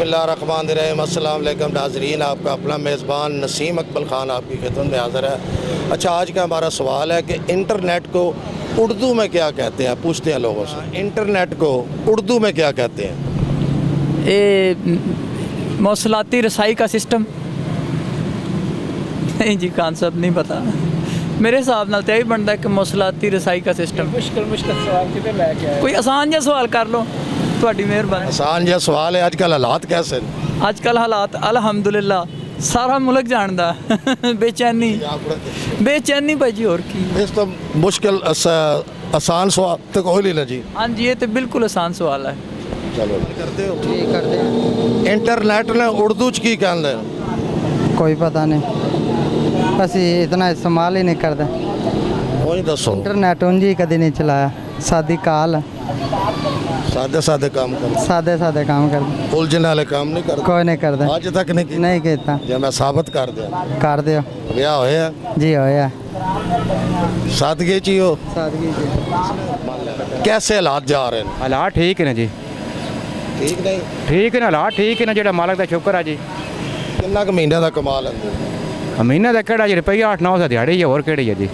बिस्मिल्लाहिर्रहमानिर्रहीम। अस्सलाम वालेकुम नाज़रीन, आपका अपना मेज़बान नसीम अकबल ख़ान आपकी खिदमत में हाज़िर है। अच्छा, आज का हमारा सवाल है कि इंटरनेट को उर्दू में क्या कहते हैं, पूछते हैं लोगों से। इंटरनेट को उर्दू में क्या कहते हैं? ये मौसलाती रसाई का सिस्टम। नहीं जी खान साहब नहीं पता, मेरे हिसाब नाल तो यही बनता है कि मौसलाती रसाई का सिस्टम। मुश्किल सवाल कितने लैके आए। कोई आसान जिहा सवाल कर लो, थोड़ी मेहरबानी। आसान जहा सवाल है। आजकल हालात कैसे हैं? अजकल हालात अल्हम्दुलिल्लाह सारा मुल्क जानदा बेचैनी भाई जी, और की। इस तो मुश्किल आसान सवाल तो कोई नहीं ना जी। हाँ जी, ये तो बिल्कुल आसान सवाल है। चलो करते हो जी करते हैं। इंटरनेट ने उर्दू च की कहंदे? कोई पता नहीं, ਅਸੀਂ इतना इस्तेमाल ही नहीं करते। कोई दसो। इंटरनेट ਉਂਝ ही कभी नहीं चलाया, सादी काल सादे सादे काम करते, सादे सादे काम करते, उलझन वाले काम नहीं करते। कोई नहीं करता। आज तक नहीं की? नहीं कहता। जे मैं साबित कर दिया। कर दियो विआह होया जी, होया सादगी च ही हो। सादगी जी। कैसे हालात जा रहे हैं? हालात ठीक ने जी, ठीक नहीं? ठीक ने हालात ठीक ने, जेड़ा मालक दा शुक्र है जी। किन्ना क महीने का कमा लेंगे? महीने का केड़ा जी, रुपया 8-9 दिहाड़ी है, और केड़ी है जी।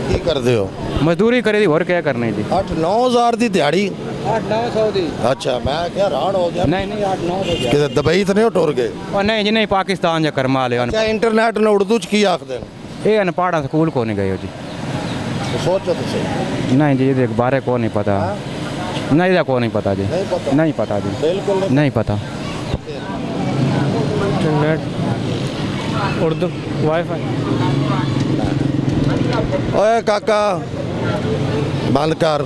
की करते हो? मजदूरी करे दी, और क्या करनी जी। 8-9 हज़ार की दिहाड़ी? 8-900 दी। अच्छा, मैं क्या हैरान हो गया। नहीं 8-9 किते दुबई तो नहीं टुर गए? और नहीं जी, नहीं पाकिस्तान जा करमा ले। अच्छा, इंटरनेट ने उर्दू च की आखदे ने? ये अनपढ़ा स्कूल को नहीं गए हो जी। तो सोचो तुसी। नहीं जी, ये बारे को नहीं पता। नहीं इहदा को नहीं पता जी। नहीं पता? नहीं पता जी, बिल्कुल नहीं। नहीं पता। Internet Urdu wifi. ओए काका बंद कर,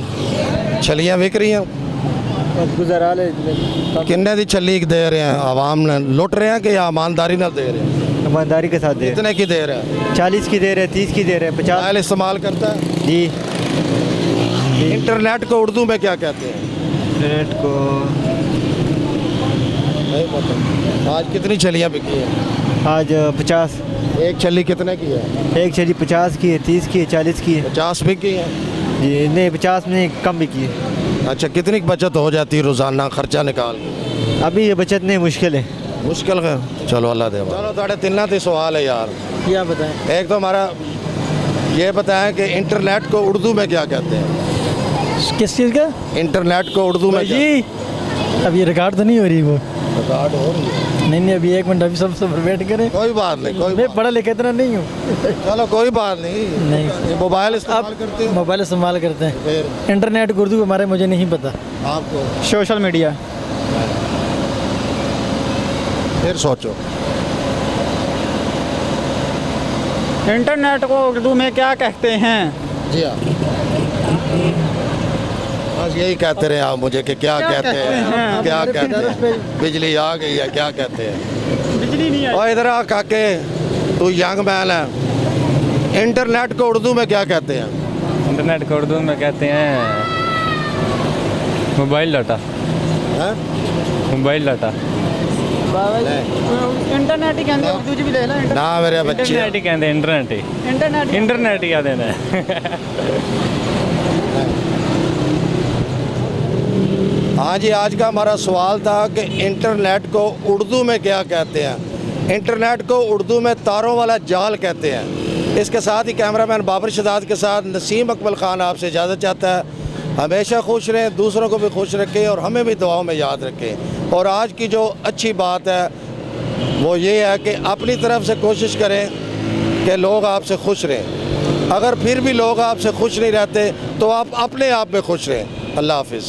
छलियां विक रही हैं। गुजारा ले किन्ने दी छली दे रहे हैं? आवाम ने लुट रहे हैं कि या ईमानदारी ना दे रहे हैं? ईमानदारी के साथ दे। कितने की दे रहे हैं? 40 की दे रहे, 30 की दे रहे, 50 मोबाइल इस्तेमाल करता है जी। इंटरनेट को उर्दू में क्या कहते हैं? इंटरनेट को नहीं पता। आज कितनी छलियां बिकी हैं? आज 50। एक छली कितने की है? एक चली 50 की है, 30 की है, 40 की है 50 बिकी है जी। नहीं 50 में कम भी की है। अच्छा, कितनी बचत हो जाती है रोजाना खर्चा निकाल के? अभी ये बचत नहीं, मुश्किल है। मुश्किल है। चलो अल्लाह दे। चलो थोड़े तिन्ना ते सवाल है यार। क्या बताएं? एक तो हमारा ये बताएं कि इंटरनेट को उर्दू में क्या कहते हैं? किस चीज़ का? इंटरनेट को उर्दू में जी अब ये रिकॉर्ड तो नहीं हो रही वो। रिकॉर्ड हो रही है? नहीं अभी 1 मिनट, अभी सबसे वेट करें। कोई बात नहीं, कोई मैं बात पढ़ा लिखा इतना नहीं हूँ। चलो कोई बात नहीं। नहीं। ये मोबाइल इस्तेमाल करते हो? मोबाइल इस्तेमाल करते हैं। फिर इंटरनेट को उर्दू हमारे मुझे नहीं पता। आपको सोशल मीडिया। फिर सोचो। इंटरनेट को उर्दू में क्या कहते हैं? जी हाँ, बस यही कहते रहे आप मुझे कि क्या कहते हैं, क्या कहते हैं। बिजली आ गई है, क्या कहते हैं? बिजली नहीं और इधर आ काके, तू यंग मैन है। इंटरनेट को उर्दू में क्या कहते हैं? इंटरनेट को उर्दू में कहते हैं मोबाइल डाटा। हैं? मोबाइल डाटा इंटरनेट ही कहते हैं, उर्दू च भी ले ला। ना मेरे बच्चे, इंटरनेट ही कहते हैं, इंटरनेट ही कहते हैं। हाँ जी, आज का हमारा सवाल था कि इंटरनेट को उर्दू में क्या कहते हैं? इंटरनेट को उर्दू में तारों वाला जाल कहते हैं। इसके साथ ही कैमरामैन बाबर शहजाद के साथ नसीम अकबल ख़ान आपसे इजाज़त चाहता है। हमेशा खुश रहें, दूसरों को भी खुश रखें और हमें भी दुआओं में याद रखें। और आज की जो अच्छी बात है वो ये है कि अपनी तरफ से कोशिश करें कि लोग आपसे खुश रहें। अगर फिर भी लोग आपसे खुश नहीं रहते तो आप अपने आप में खुश रहें। अल्लाह हाफिज़।